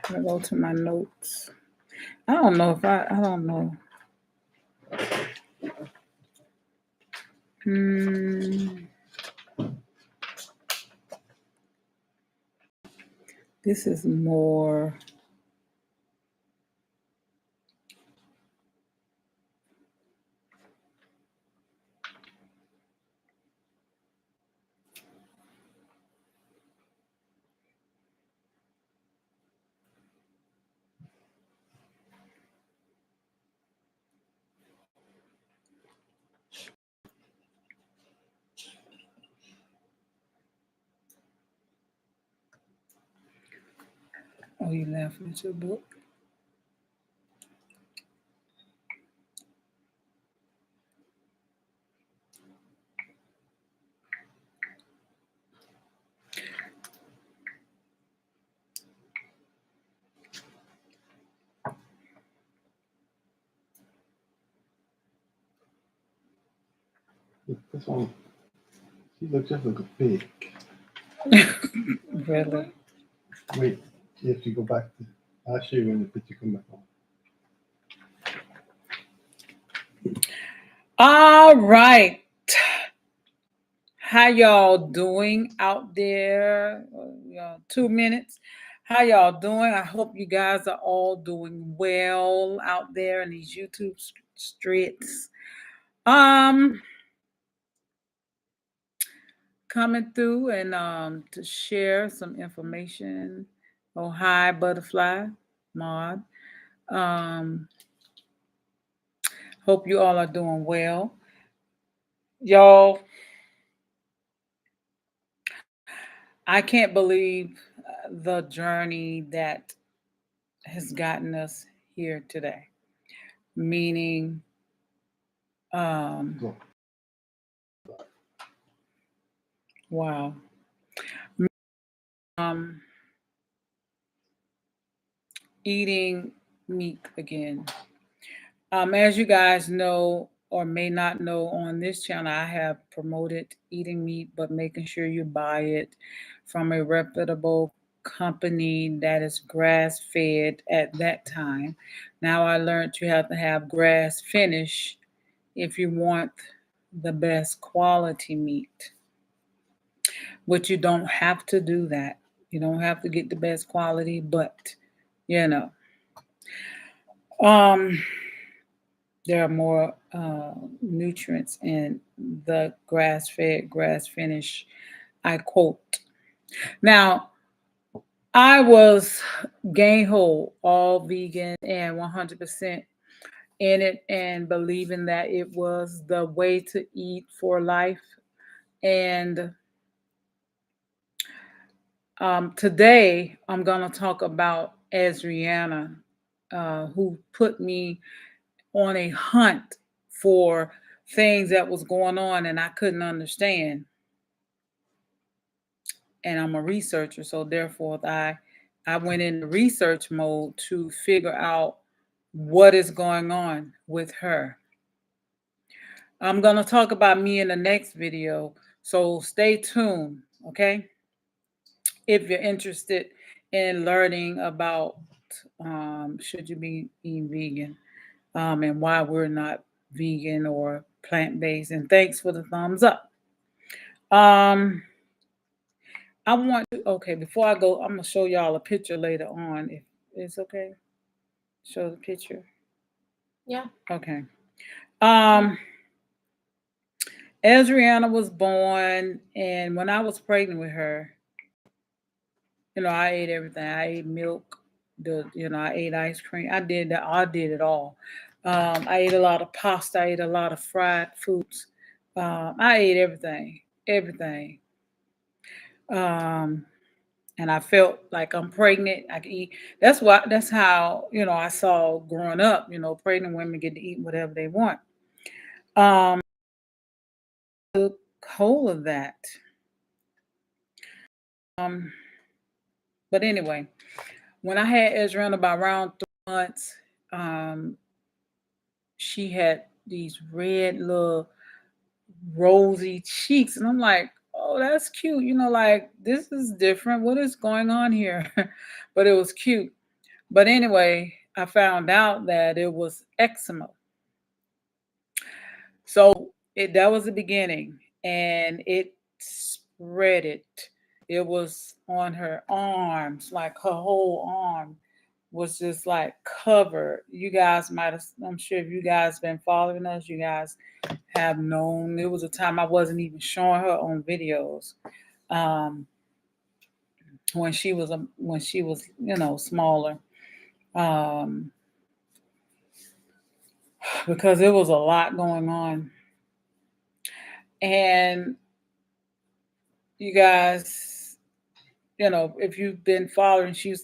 I go to my notes. I don't know if I don't know. This is more. Oh, you laughing at your book? This one, she looks just like a pig. Really? Wait, if you go back to, I'll show you when the picture come back on. All right. How y'all doing out there? 2 minutes. How y'all doing? I hope you guys are all doing well out there in these YouTube streets. Coming through and to share some information. Oh, hi, Butterfly Mod. Hope you all are doing well. Y'all, I can't believe the journey that has gotten us here today. Meaning, wow. Eating meat again. As you guys know or may not know, on this channel, I have promoted eating meat, but making sure you buy it from a reputable company that is grass fed at that time. Now I learned you have to have grass finish if you want the best quality meat, which you don't have to do that. You don't have to get the best quality, but you know, there are more nutrients in the grass-fed, grass-finished. I quote. Now, I was gain whole, all vegan, and 100% in it, and believing that it was the way to eat for life. And today, I'm going to talk about Adriana, who put me on a hunt for things that was going on and I couldn't understand. And I'm a researcher, so therefore I went into research mode to figure out what is going on with her. I'm going to talk about me in the next video, so stay tuned, okay? If you're interested in learning about should you be eating vegan and why we're not vegan or plant-based. And thanks for the thumbs up. I want to, okay, before I go, I'm gonna show y'all a picture later on, if it's okay. Show the picture. Yeah. Okay. Adriana was born, and when I was pregnant with her, I ate everything. I ate milk, I ate ice cream. I did that. I did it all. I ate a lot of pasta. I ate a lot of fried foods. I ate everything. And I felt like I'm pregnant. I could eat. That's how, I saw growing up, pregnant women get to eat whatever they want. Took hold of that. But anyway, when I had Ezra about around 3 months, she had these red little rosy cheeks. And I'm like, oh, that's cute. Like, this is different. What is going on here? But it was cute. But anyway, I found out that it was eczema. So that was the beginning, and it spread it. It was on her arms, like her whole arm was just like covered. You guys might have, I'm sure if you guys been following us, you guys have known there was a time I wasn't even showing her on videos. Um, when she was smaller. Um, because it was a lot going on. And you guys, if you've been following, she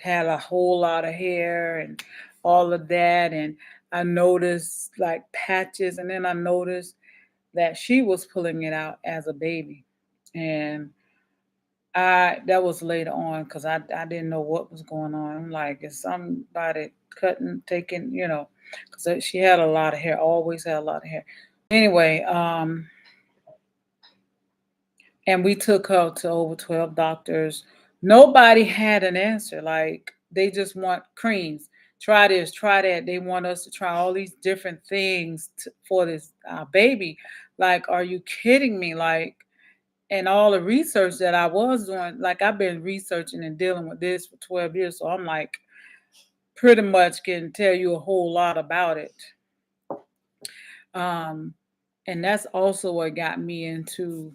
had a whole lot of hair and all of that. And I noticed like patches, and then I noticed that she was pulling it out as a baby. And I that was later on because I didn't know what was going on. I'm like, is somebody cutting, taking, because she had a lot of hair, always had a lot of hair. Anyway, and we took her to over 12 doctors. Nobody had an answer. Like, they just want creams. Try this, try that. They want us to try all these different things for this baby. Like, are you kidding me? Like, and all the research that I was doing, like, I've been researching and dealing with this for 12 years. So I'm like, pretty much can tell you a whole lot about it. Um, and that's also what got me into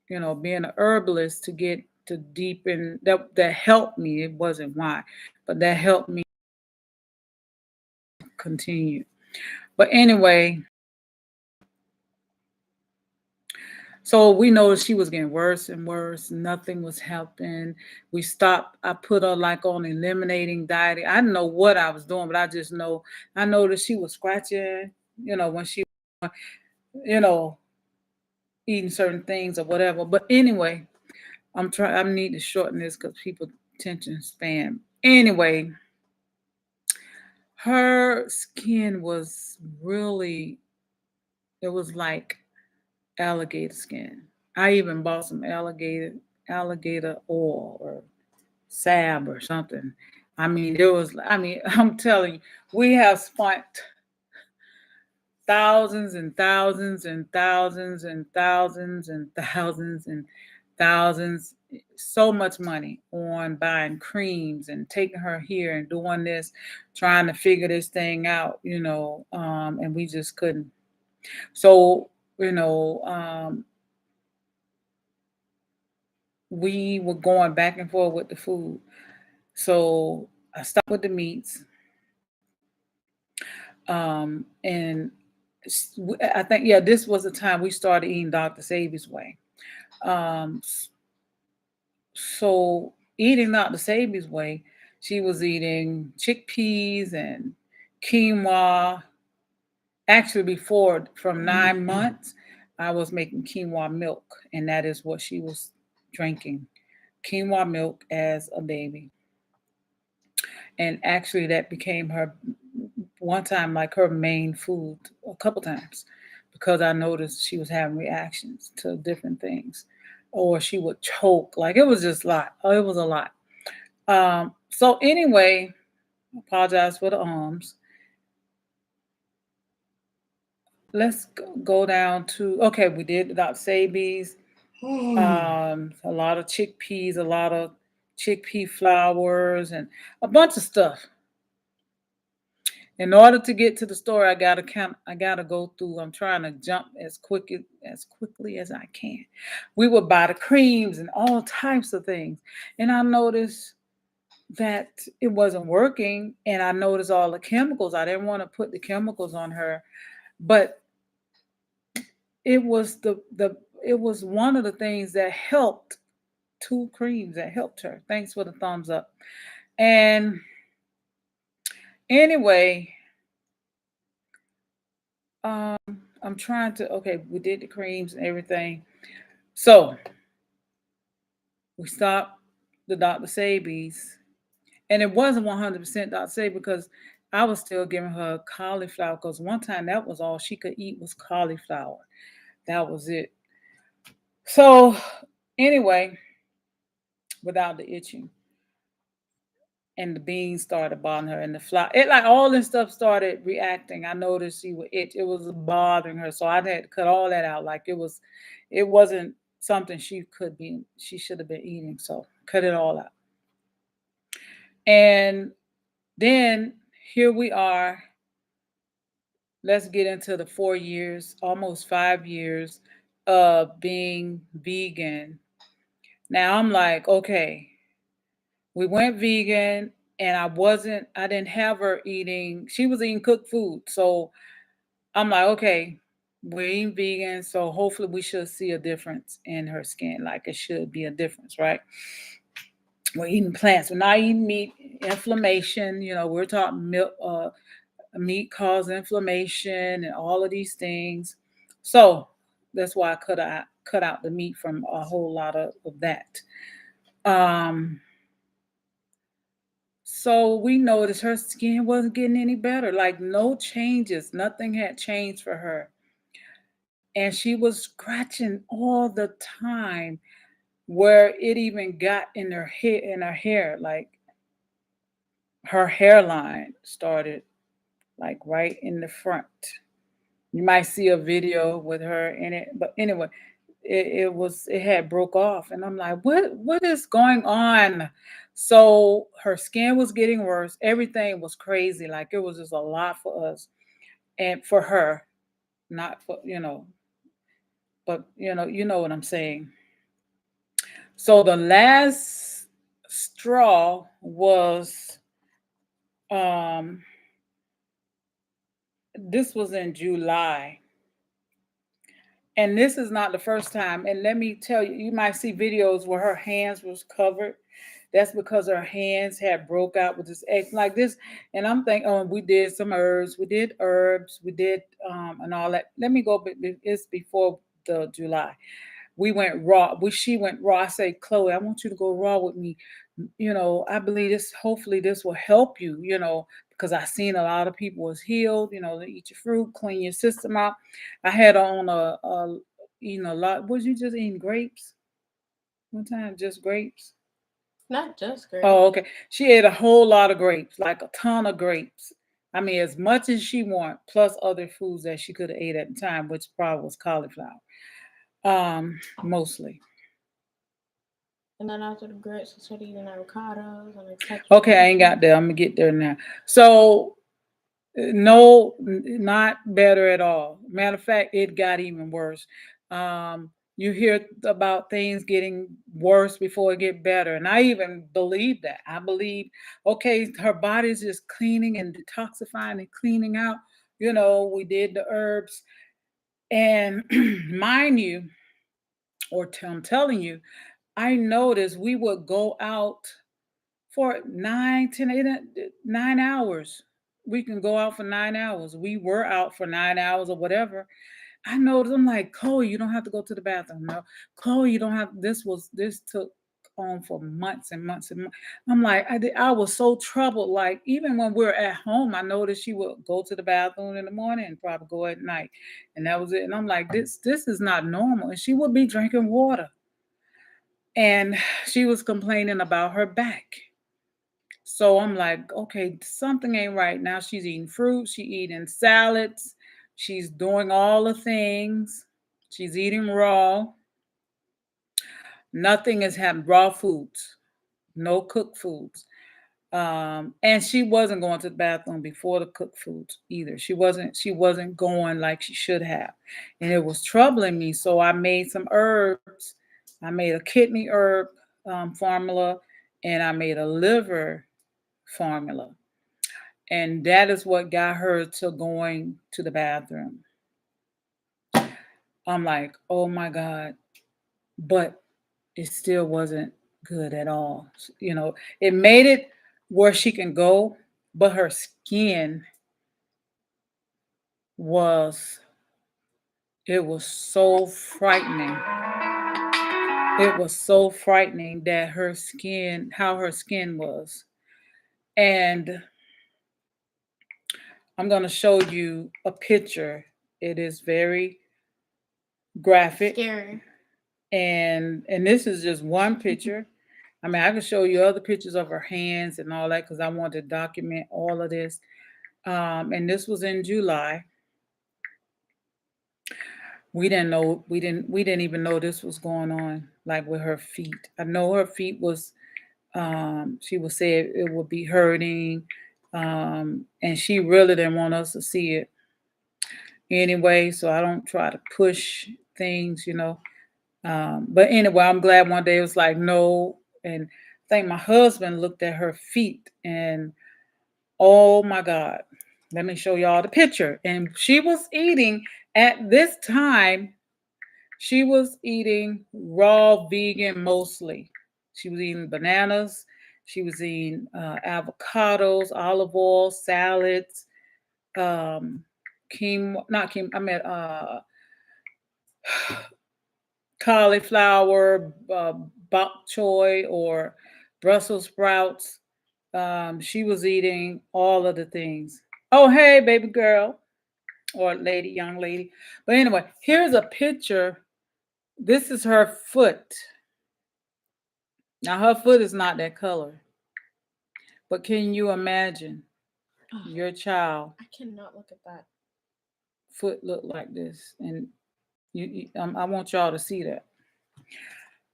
being an herbalist, to get to deepen that helped me. It wasn't why, but that helped me continue. But anyway, so we noticed she was getting worse and worse. Nothing was helping. We stopped. I put her like on eliminating dieting. I didn't know what I was doing, but I noticed she was scratching, when she, you know, eating certain things or whatever. But anyway, I need to shorten this because people attention span. Anyway, her skin was really, it was like alligator skin. I even bought some alligator oil or salve or something. I'm telling you, we have spent thousands and thousands and thousands and thousands and thousands and thousands, so much money on buying creams and taking her here and doing this, trying to figure this thing out, and we just couldn't. So, we were going back and forth with the food. So I stopped with the meats. And I think, yeah, this was the time we started eating Dr. Sabi's way. Um, so eating Dr. Sabi's way, she was eating chickpeas and quinoa. Actually, before, from 9 months, I was making quinoa milk, and that is what she was drinking, quinoa milk as a baby. And actually, that became her one time, like her main food, a couple times, because I noticed she was having reactions to different things, or she would choke. Like, it was just a lot. Oh, it was a lot. So anyway, apologize for the arms. Let's go down to, okay, we did about Sabi's, a lot of chickpeas, a lot of chickpea flours, and a bunch of stuff. In order to get to the store, I gotta go through. I'm trying to jump as quickly as I can. We would buy the creams and all types of things. And I noticed that it wasn't working. And I noticed all the chemicals. I didn't want to put the chemicals on her, but it was it was one of the things that helped, two creams that helped her. Thanks for the thumbs up. And anyway, um, I'm trying to, okay, we did the creams and everything. So we stopped the Dr. Sabi's, and it wasn't 100% Dr. Sabi because I was still giving her cauliflower, because one time that was all she could eat was cauliflower. That was it. So anyway, without the itching. and the beans started bothering her, and the flour. It like all this stuff started reacting. I noticed she would it was bothering her, so I had to cut all that out. Like it wasn't something she should have been eating. So cut it all out. And then here we are. Let's get into the 4 years, almost 5 years of being vegan. Now I'm like, okay, we went vegan and I didn't have her eating, she was eating cooked food. So I'm like, okay, we're eating vegan. So hopefully we should see a difference in her skin. Like it should be a difference, right? We're eating plants. We're not eating meat, inflammation. We're talking milk, meat causes inflammation and all of these things. So that's why I cut out the meat from a whole lot of that. So we noticed her skin wasn't getting any better, like no changes, nothing had changed for her. And she was scratching all the time where it even got in her hair, like her hairline started like right in the front. You might see a video with her in it, but anyway, it had broke off, and I'm like, what is going on? So her skin was getting worse. Everything was crazy. Like it was just a lot for us and for her, not for but you know what I'm saying. So the last straw was um this was in July. And this is not the first time. And let me tell you, you might see videos where her hands was covered. That's because her hands had broke out with this egg like this. And I'm thinking, oh, we did some herbs. We did and all that. Let me go. It's before the July. We went raw. She went raw. I say, Chloe, I want you to go raw with me. I believe this. Hopefully, this will help you. Because I seen a lot of people was healed. They eat your fruit, clean your system out. I had on eating a lot. Was you just eating grapes one time? Just grapes? Not just grapes. Oh, okay. She ate a whole lot of grapes, like a ton of grapes. I mean, as much as she want, plus other foods that she could have ate at the time, which probably was cauliflower, mostly. And then after the grapes, I started eating avocados and Okay, I ain't got there. I'm gonna get there now. So no, not better at all. Matter of fact, it got even worse. You hear about things getting worse before it get better, and I even believe that. I believe, okay, her body's just cleaning and detoxifying and cleaning out. We did the herbs, and mind you, I'm telling you, I noticed we would go out for 9 hours. We can go out for 9 hours. We were out for 9 hours or whatever. I noticed, I'm like, Chloe, you don't have to go to the bathroom. No, Chloe, you don't have. This took on for months and months and months. I'm like, I was so troubled. Like even when we were at home, I noticed she would go to the bathroom in the morning and probably go at night, and that was it. And I'm like, this is not normal. And she would be drinking water, and she was complaining about her back. So I'm like, okay, something ain't right. Now she's eating fruit, she's eating salads, she's doing all the things, she's eating raw. Nothing is having raw foods, no cooked foods. And she wasn't going to the bathroom before the cooked foods either. She wasn't going like she should have. And it was troubling me. So I made some herbs. I made a kidney herb formula, and I made a liver formula. And that is what got her to going to the bathroom. I'm like, oh my God. But it still wasn't good at all. It made it where she can go, but her skin was, it was so frightening. It was so frightening that how her skin was. And I'm going to show you a picture. It is very graphic. Scary. And this is just one picture. I mean, I can show you other pictures of her hands and all that because I want to document all of this. And this was in July. We didn't even know this was going on, like with her feet. I know her feet was she would say it would be hurting. And she really didn't want us to see it anyway, so I don't try to push things, but anyway, I'm glad one day it was like no. And I think my husband looked at her feet and oh my God, let me show y'all the picture. And she was eating at this time, she was eating raw vegan mostly. She was eating bananas, she was eating avocados, olive oil, salads, not chemo, I meant cauliflower, bok choy, or Brussels sprouts. She was eating all of the things. Oh, hey, baby girl, or lady, young lady. But anyway, here's a picture. This is her foot. Now, her foot is not that color. But can you imagine your child I cannot look at that. foot look like this? And I want y'all to see that.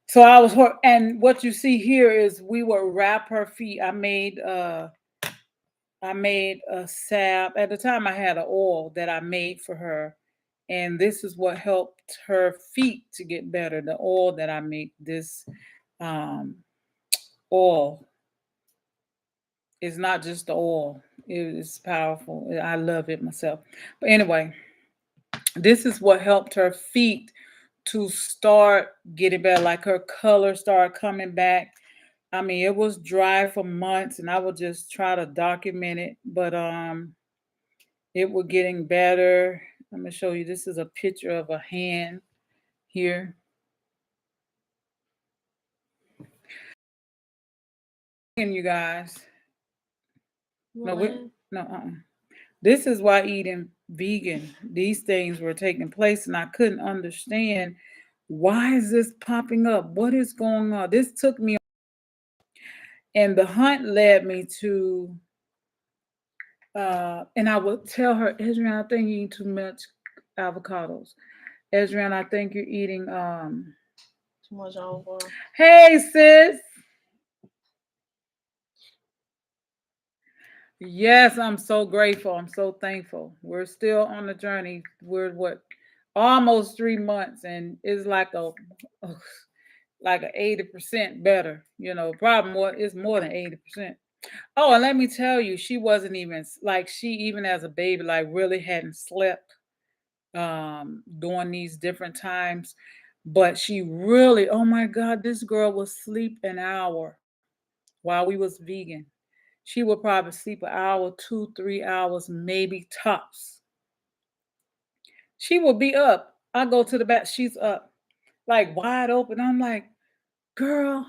So I was hurt, and what you see here is we would wrap her feet. I made a salve. At the time I had an oil that I made for her, and this is what helped her feet to get better. The oil that I make, this oil is not just the oil. It is powerful. I love it myself. But anyway, this is what helped her feet to start getting better, like her color started coming back. I mean, it was dry for months and I would just try to document it, but it was getting better. I'm gonna show you. This is a picture of a hand here. And you guys, no, this is why eating vegan, these things were taking place, and I couldn't understand why is this popping up? What is going on? This took me, and the hunt led me to, and I would tell her, Adrienne, I think you eat too much avocados. Adrienne, I think you're eating too much olive oil. Hey sis. Yes, I'm so grateful. I'm so thankful. We're still on the journey. We're almost 3 months, and it's like a 80% better. Probably more. It's more than 80%. Oh, and let me tell you, she wasn't even like she even as a baby really hadn't slept during these different times, but she really, oh my God, this girl would sleep an hour while we was vegan. She would probably sleep an hour, 2, 3 hours, maybe tops. She would be up. I go to the back, she's up, like wide open. I'm like, girl.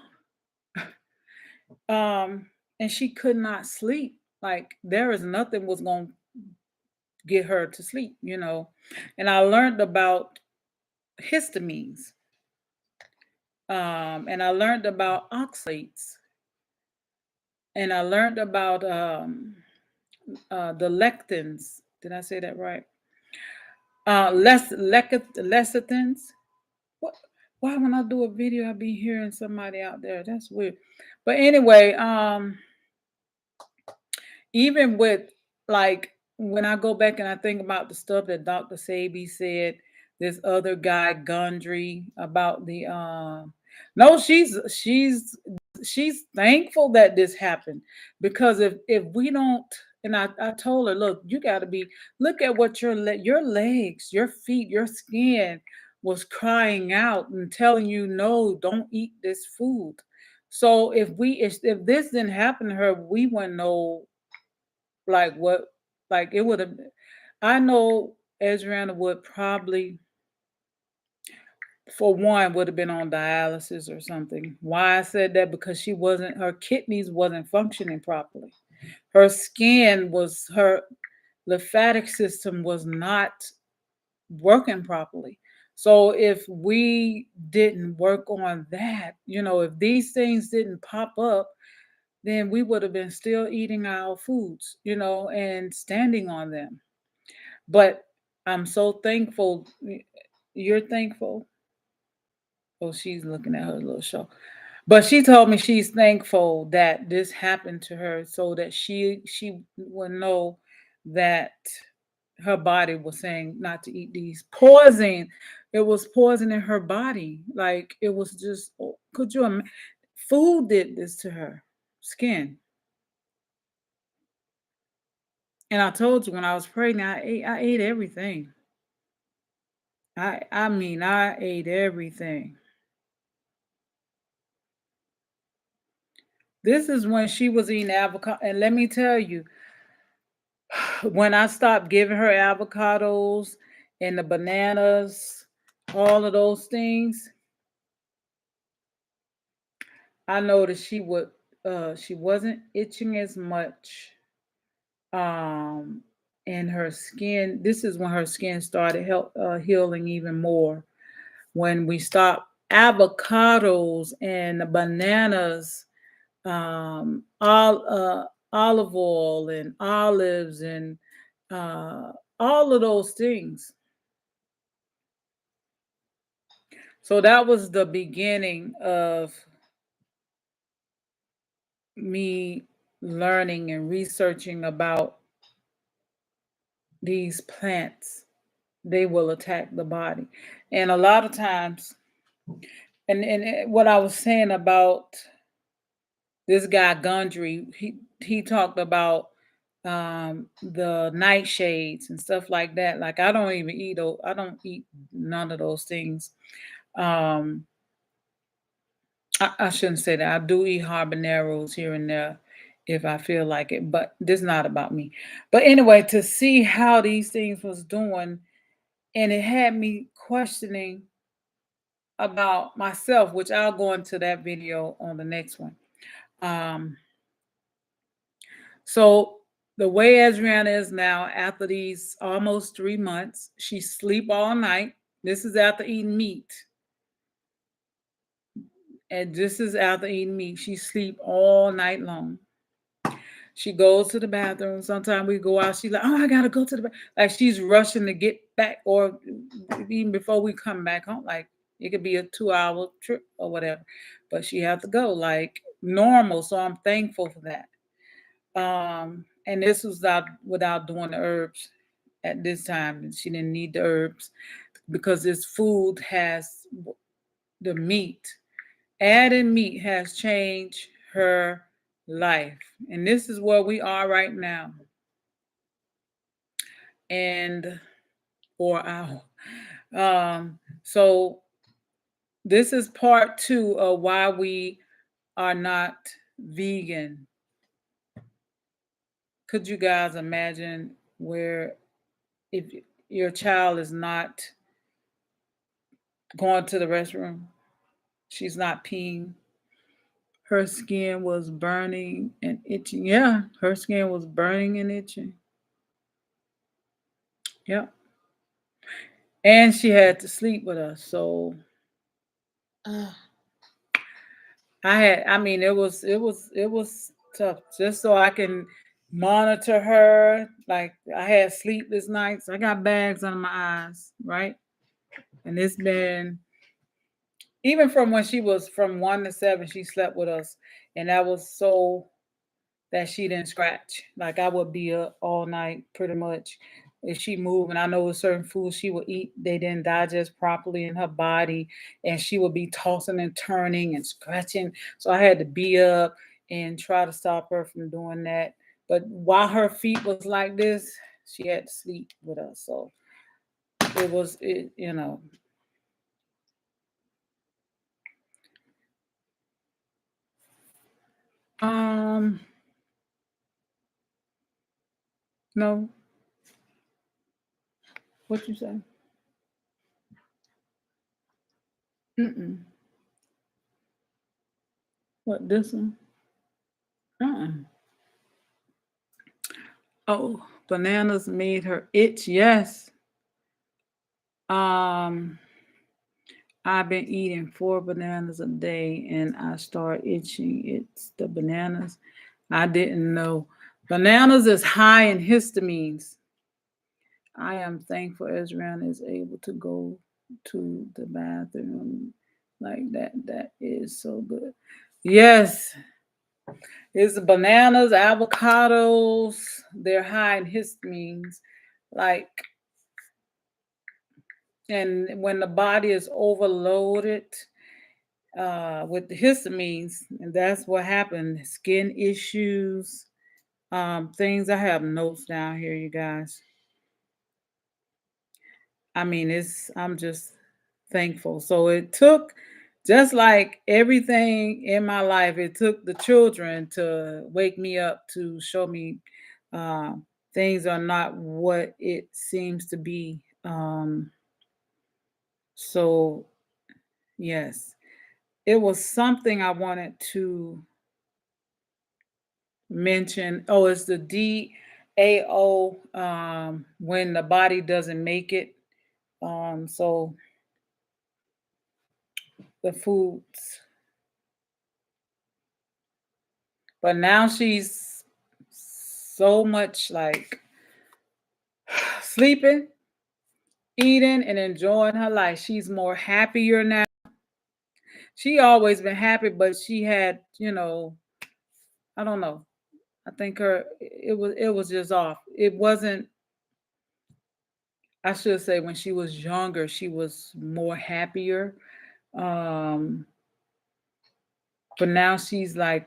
And she could not sleep. Like there is nothing was going to get her to sleep, And I learned about histamines. And I learned about oxalates. And I learned about the lectins. Did I say that right? Lecithins. What? Why when I do a video, I be hearing somebody out there? That's weird. But anyway, even with when I go back and I think about the stuff that Dr. Sebi said, this other guy Gundry about the no, she's thankful that this happened, because if we don't, and I told her, look, you got to look at what your legs, your feet, your skin was crying out and telling you, no, don't eat this food. So if this didn't happen to her, we wouldn't know what it would have. I know Adriana would probably, for one, would have been on dialysis or something. Why I said that? Because her kidneys wasn't functioning properly. Her lymphatic system was not working properly. So if we didn't work on that, if these things didn't pop up, then we would have been still eating our foods, and standing on them. But I'm so thankful. You're thankful. Oh, she's looking at her little show. But she told me she's thankful that this happened to her so that she will know that her body was saying not to eat these poison. It was poison in her body. Like it was just, could you imagine? Food did this to her skin. And I told you when I was pregnant, I ate everything. I mean, I ate everything. This is when she was eating avocado. And let me tell you, when I stopped giving her avocados and the bananas, all of those things, I noticed she wasn't itching as much. And her skin, this is when her skin started healing even more. When we stopped avocados and bananas, olive oil and olives and uh, all of those things. So that was the beginning of me learning and researching about these plants. They will attack the body. And a lot of times, and what I was saying about this guy Gundry, he talked about the nightshades and stuff like that. Like I don't even eat I don't eat none of those things. Um I shouldn't say that. I do eat habaneros here and there if I feel like it, but this is not about me. But anyway, to see how these things was doing, and it had me questioning about myself, which I'll go into that video on the next one. Um, so the way Adriana is now, after these almost 3 months, she sleep all night. This is after eating meat. And this is after eating meat. She sleep all night long. She goes to the bathroom. Sometimes we go out. She's like, "Oh, I gotta go to the bathroom." Like she's rushing to get back, or even before we come back home. Like it could be a 2-hour trip or whatever, but she had to go like normal. So I'm thankful for that. And this was without doing the herbs at this time. She didn't need the herbs because this food has the meat. Adding meat has changed her life. And this is where we are right now. And or out. So this is part 2 of why we are not vegan. Could you guys imagine where if your child is not going to the restroom, she's not peeing, her skin was burning and itching. Yeah, her skin was burning and itching. Yep. And she had to sleep with us. So I mean it was tough just so I can monitor her. Like I had sleepless nights. I got bags under my eyes, right? And it's been even from when she was from 1 to 7, she slept with us. And that was so that she didn't scratch. Like I would be up all night pretty much. If she moved, and I know with certain foods she would eat, they didn't digest properly in her body, and she would be tossing and turning and scratching. So I had to be up and try to stop her from doing that. But while her feet was like this, she had to sleep with us. So it was, no, what you say? Mm-mm. What, this one? Uh-uh. Oh, bananas made her itch. Yes. Um, I've been eating 4 bananas a day and I start itching. It's the bananas. I didn't know. Bananas is high in histamines. I am thankful Ezran is able to go to the bathroom like that. That is so good. Yes, it's bananas, avocados. They're high in histamines. Like, and when the body is overloaded with the histamines, and that's what happened. Skin issues, things. I have notes down here, you guys. I mean, I'm just thankful. So it took, just like everything in my life, it took the children to wake me up, to show me uh, things are not what it seems to be. So, yes, it was something I wanted to mention. Oh, it's the DAO, when the body doesn't make it. So the foods. But now she's so much like sleeping, eating, and enjoying her life. She's more happier now. She always been happy, but she had, I don't know. I think it was just off. It wasn't, I should say, when she was younger, she was more happier. Um, but now she's a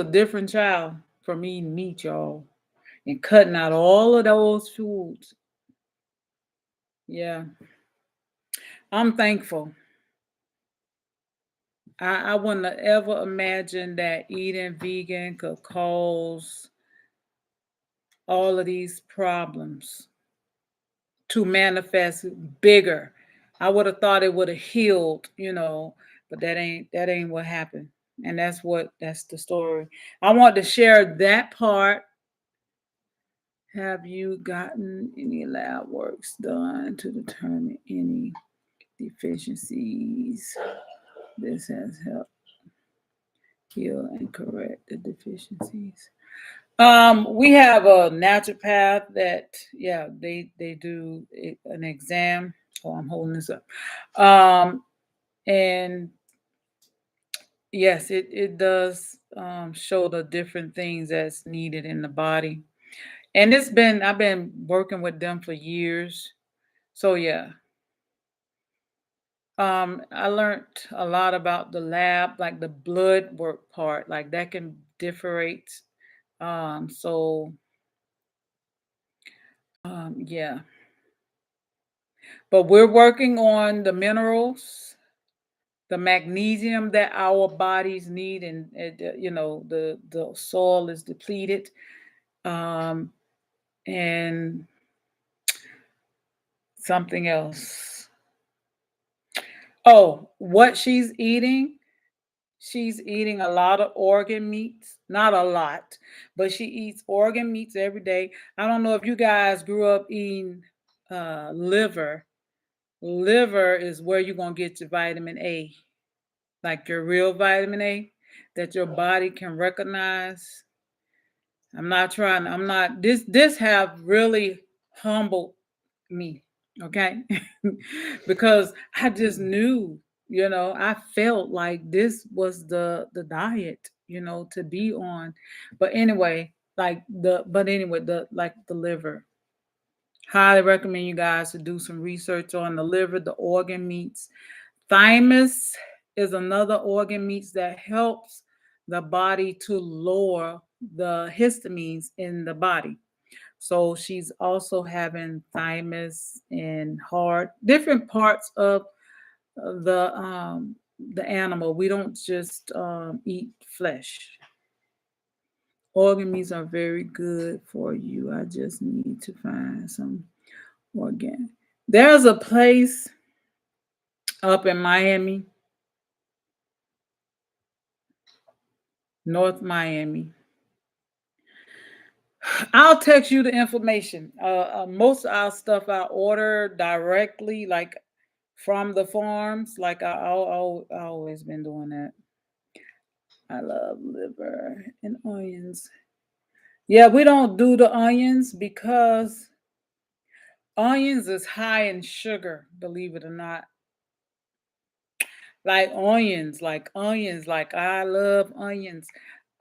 different child from eating meat, y'all, and cutting out all of those foods. Yeah, I'm thankful. I wouldn't have ever imagined that eating vegan could cause all of these problems to manifest bigger. I would have thought it would have healed, but that ain't what happened. And that's the story. I want to share that part. Have you gotten any lab works done to determine any deficiencies? This has helped heal and correct the deficiencies. We have a naturopath that, yeah, they do an exam. Oh, I'm holding this up. And yes, it does show the different things that's needed in the body. And I've been working with them for years. So yeah. I learned a lot about the lab, like the blood work part, like that can differentiate. So yeah. But we're working on the minerals, the magnesium that our bodies need, and the soil is depleted, um, and something else. Oh, what she's eating? She's eating a lot of organ meats. Not a lot, but she eats organ meats every day. I don't know if you guys grew up eating liver. Liver is where you're gonna get your vitamin A, like your real vitamin A that your body can recognize. I'm not this have really humbled me, okay? Because I just knew, I felt like this was the diet, to be on. But anyway, the liver. Highly recommend you guys to do some research on the liver, the organ meats. Thymus is another organ meats that helps the body to lower the histamines in the body. So she's also having thymus and heart, different parts of the animal. We don't just eat flesh. Organ meats are very good for you. I just need to find some organ. There's a place up in Miami, North Miami. I'll text you the information. Most of our stuff I order directly. Like from the farms. Like I always been doing that. I love liver and onions. Yeah, we don't do the onions because onions is high in sugar, believe it or not. Like onions, like I love onions.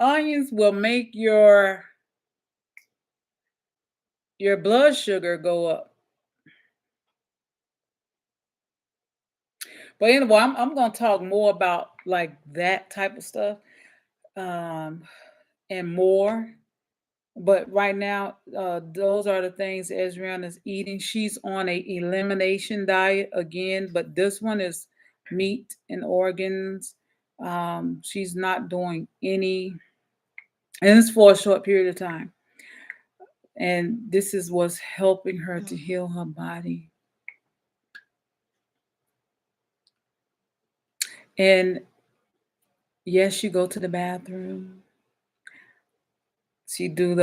Onions will make your blood sugar go up. But anyway, I'm gonna talk more about like that type of stuff, um, and more. But right now, those are the things Ezriana is eating. She's on a elimination diet again, but this one is meat and organs. She's not doing any, and it's for a short period of time. And this is what's helping her to heal her body. And yes, you go to the bathroom. She do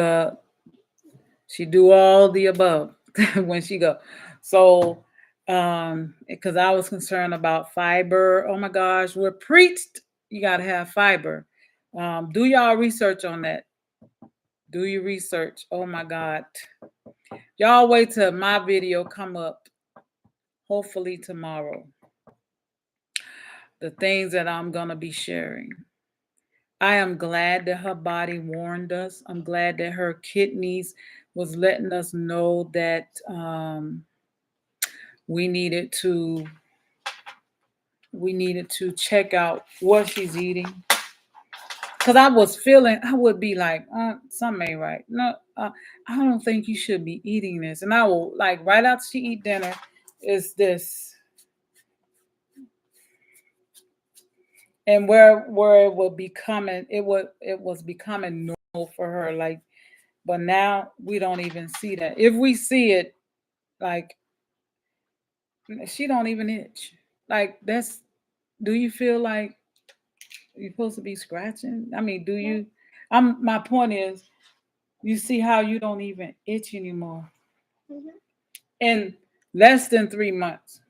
all the above when she go. So because I was concerned about fiber. Oh my gosh, we're preached you got to have fiber. Do y'all research on that? Do your research. Oh my God. Y'all wait till my video come up, hopefully tomorrow. The things that I'm going to be sharing. I am glad that her body warned us. I'm glad that her kidneys was letting us know that we needed to check out what she's eating. Because I was feeling, I would be like, something ain't right. No, I don't think you should be eating this. And I will, like, right after she eat dinner, is this. And where it would be coming, it was becoming normal for her. Like, but now we don't even see that. If we see it, like, she don't even itch. Like, that's, do you feel like you're supposed to be scratching? I mean, do you? My point is, you see how you don't even itch anymore. Mm-hmm. In less than 3 months.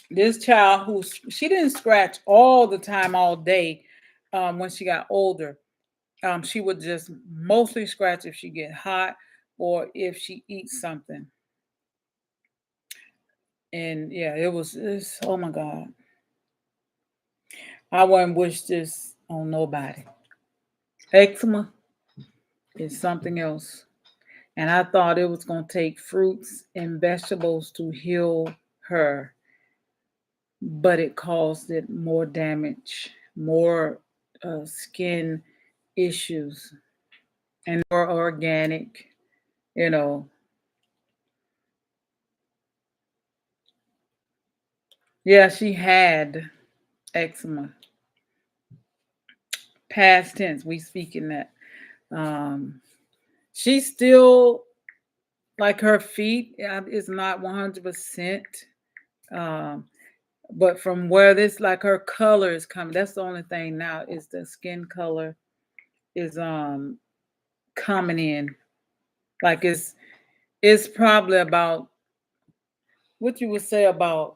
This child she didn't scratch all the time, all day, when she got older. She would just mostly scratch if she get hot or if she eats something. And yeah, it's oh my God. I wouldn't wish this on nobody. Eczema is something else. And I thought it was going to take fruits and vegetables to heal her, but it caused it more damage, more skin issues, and more organic, you know. Yeah, she had eczema. Past tense, we speak in that. She's still like her feet is not 100%. But from where this like her color is coming, that's the only thing now is the skin color is coming in. Like it's probably about what you would say about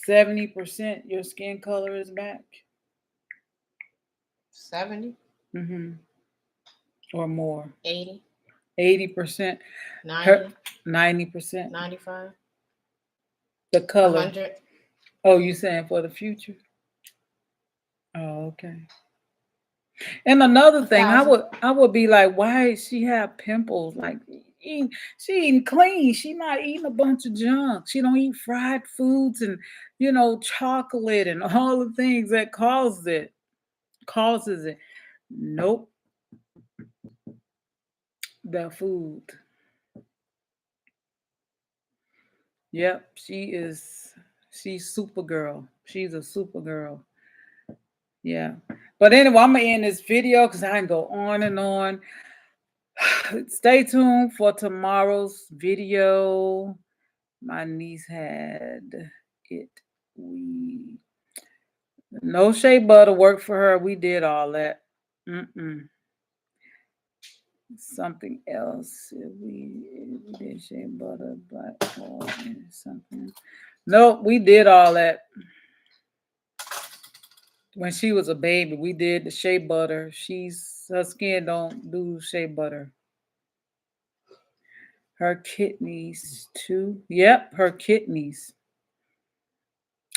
70% your skin color is back. 70. Mm-hmm. Or more. 80. 80%. 90. 90%. 95. The color. 100. Oh, you saying for the future? Oh, okay. And another thing, I 1,000. would be like, why does she have pimples? Like she eating clean. She not eating a bunch of junk. She don't eat fried foods and chocolate and all the things that causes it. Nope. The food. Yep, she's Supergirl. She's a Supergirl. Yeah. But anyway, I'm gonna end this video because I can go on and on. Stay tuned for tomorrow's video. My niece had it. No shea butter worked for her. We did all that. something else. We did shea butter, black oil, and something. Nope, we did all that. When she was a baby, we did the shea butter. Her skin don't do shea butter. Her kidneys too. Yep, her kidneys.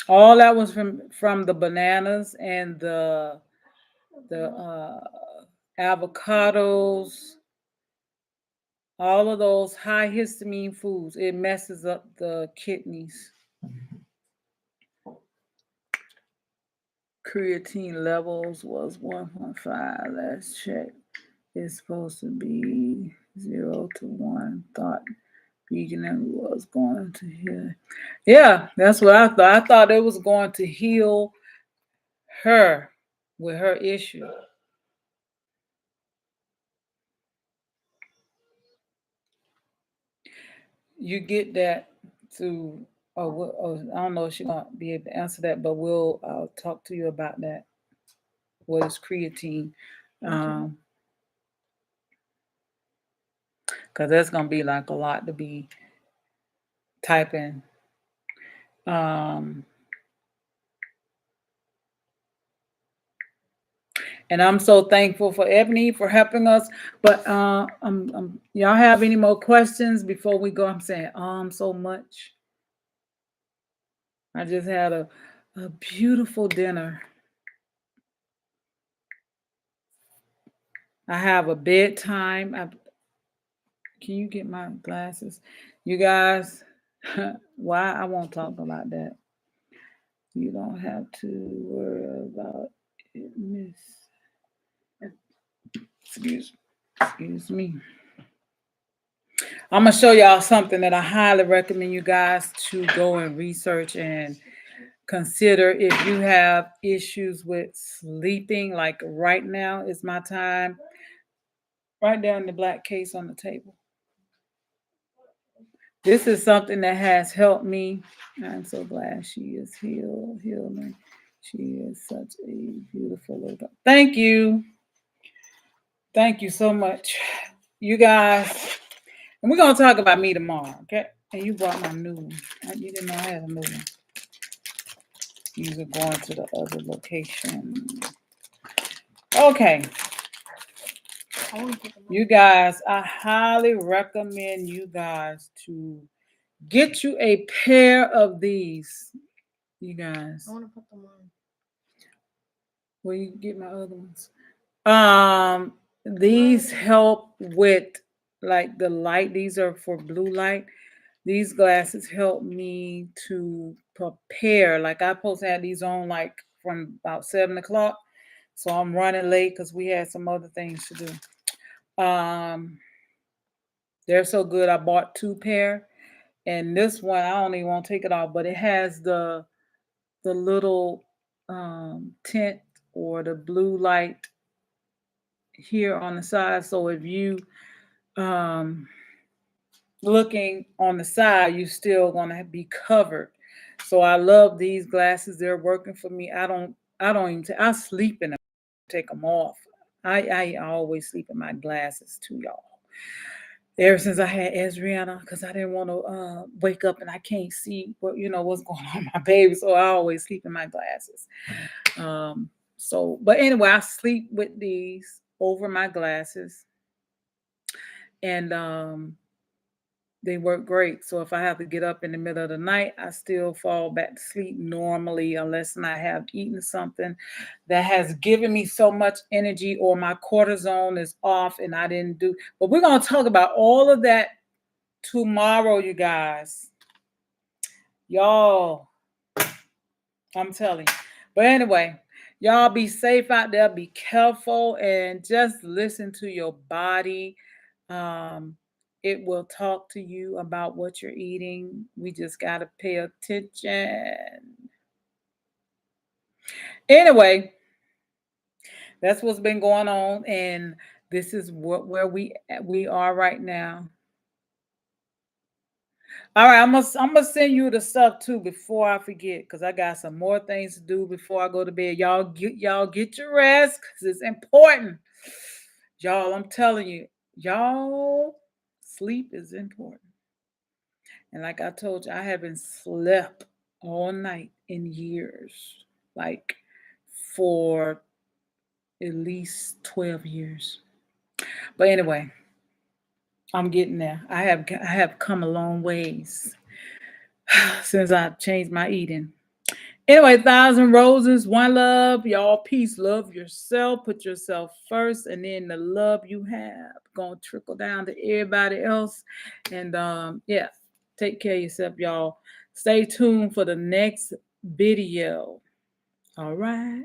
All that was from the bananas and the avocados. All of those high histamine foods, it messes up the kidneys. Creatine levels was 1.5. Let's check. It's supposed to be 0 to 1. Thought vegan was going to heal. Yeah, that's what I thought. I thought it was going to heal her with her issue. You get that through, I don't know if she's gonna be able to answer that, but I'll talk to you about that. What is creatine? Because that's gonna be like a lot to be typing. And I'm so thankful for Ebony for helping us. But y'all have any more questions before we go? I'm saying so much. I just had a beautiful dinner. I have a bedtime. Can you get my glasses? You guys, why I won't talk about that. You don't have to worry about it, miss. Excuse me. I'm going to show y'all something that I highly recommend you guys to go and research and consider if you have issues with sleeping. Like right now is my time. Right down the black case on the table. This is something that has helped me. I'm so glad she is healing. She is such a beautiful little girl. Thank you. Thank you so much. You guys, and we're going to talk about me tomorrow, okay? And you brought my new one. You didn't know I had a new one. You were going to the other location. Okay. You guys, I highly recommend you guys to get you a pair of these. You guys. I want to put them on. Where you get my other ones? These help with like the light. These are for blue light. These glasses help me to prepare. Like I'm supposed to have these on like from about 7 o'clock. So I'm running late because we had some other things to do. They're so good. I bought 2 pair. And this one, I don't even want to take it off, but it has the little tint or the blue light here on the side. So if you looking on the side, you're still gonna be covered. So I love these glasses. They're working for me. I sleep in them, take them off. I always sleep in my glasses too, y'all. Ever since I had Ezriana, because I didn't want to wake up and I can't see what's going on with my baby. So I always sleep in my glasses. But anyway, I sleep with these over my glasses. And they work great. So if I have to get up in the middle of the night, I still fall back to sleep normally, unless I have eaten something that has given me so much energy or my cortisone is off and I didn't do. But we're going to talk about all of that tomorrow, you guys. Y'all, I'm telling you. But anyway, y'all be safe out there. Be careful and just listen to your body. It will talk to you about what you're eating. We just got to pay attention. Anyway, that's what's been going on. And this is where we are right now. All right, I'm gonna send you the stuff too before I forget, because I got some more things to do before I go to bed. Y'all get your rest because it's important. Y'all, I'm telling you, Y'all, sleep is important. And like I told you, I haven't slept all night in years, like for at least 12 years. But anyway, I'm getting there. I have come a long ways since I changed my eating. Anyway, 1,000 roses, one love, y'all. Peace, love yourself, put yourself first, and then the love you have gonna trickle down to everybody else. And yeah, take care of yourself, y'all. Stay tuned for the next video. All right.